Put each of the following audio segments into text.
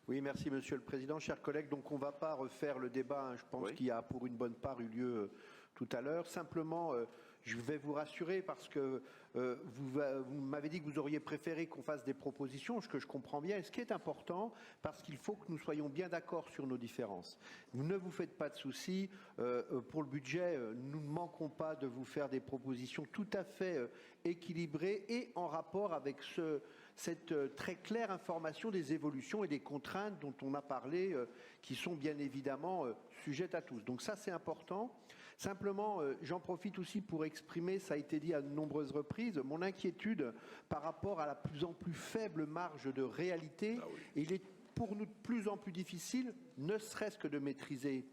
Oui, merci Monsieur le Président. Chers collègues, donc on ne va pas refaire le débat. Je pense qu'il y a pour une bonne part eu lieu tout à l'heure. Simplement, je vais vous rassurer parce que vous m'avez dit que vous auriez préféré qu'on fasse des propositions, ce que je comprends bien. Et ce qui est important, parce qu'il faut que nous soyons bien d'accord sur nos différences. Ne vous faites pas de soucis. Pour le budget, nous ne manquons pas de vous faire des propositions tout à fait équilibrées et en rapport avec cette très claire information des évolutions et des contraintes dont on a parlé, qui sont bien évidemment sujettes à tous. Donc ça, c'est important. Simplement, j'en profite aussi pour exprimer, ça a été dit à de nombreuses reprises, mon inquiétude par rapport à la plus en plus faible marge de réalité. Ah oui. Et il est pour nous de plus en plus difficile, ne serait-ce que de maîtriser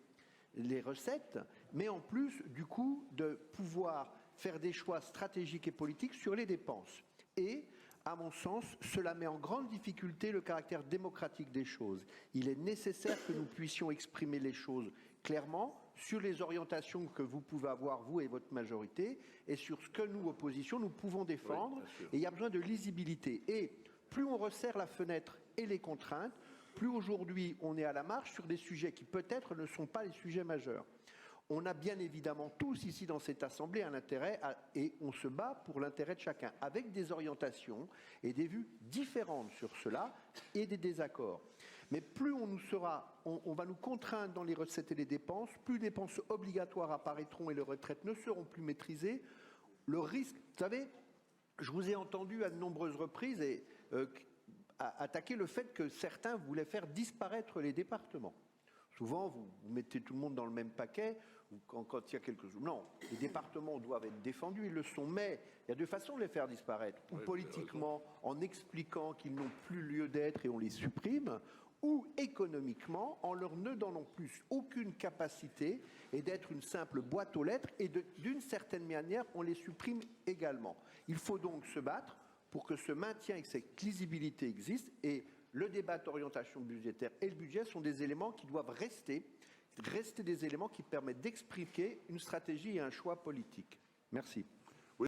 les recettes, mais en plus, du coup, de pouvoir faire des choix stratégiques et politiques sur les dépenses. Et, à mon sens, cela met en grande difficulté le caractère démocratique des choses. Il est nécessaire que nous puissions exprimer les choses clairement sur les orientations que vous pouvez avoir, vous et votre majorité, et sur ce que nous, opposition, nous pouvons défendre. Oui, et il y a besoin de lisibilité. Et plus on resserre la fenêtre et les contraintes, plus aujourd'hui on est à la marge sur des sujets qui peut-être ne sont pas les sujets majeurs. On a bien évidemment tous ici dans cette Assemblée un intérêt et on se bat pour l'intérêt de chacun, avec des orientations et des vues différentes sur cela et des désaccords. Mais plus on va nous contraindre dans les recettes et les dépenses, plus les dépenses obligatoires apparaîtront et les retraites ne seront plus maîtrisées. Le risque, vous savez, je vous ai entendu à de nombreuses reprises attaquer le fait que certains voulaient faire disparaître les départements. Souvent, vous mettez tout le monde dans le même paquet, ou quand il y a quelque chose. Non, les départements doivent être défendus, ils le sont, mais il y a deux façons de les faire disparaître. Ou politiquement, en expliquant qu'ils n'ont plus lieu d'être et on les supprime, ou économiquement, en leur ne donnant plus aucune capacité et d'être une simple boîte aux lettres, et d'une certaine manière, on les supprime également. Il faut donc se battre pour que ce maintien et cette lisibilité existent, et le débat d'orientation budgétaire et le budget sont des éléments qui doivent rester des éléments qui permettent d'expliquer une stratégie et un choix politique. Merci.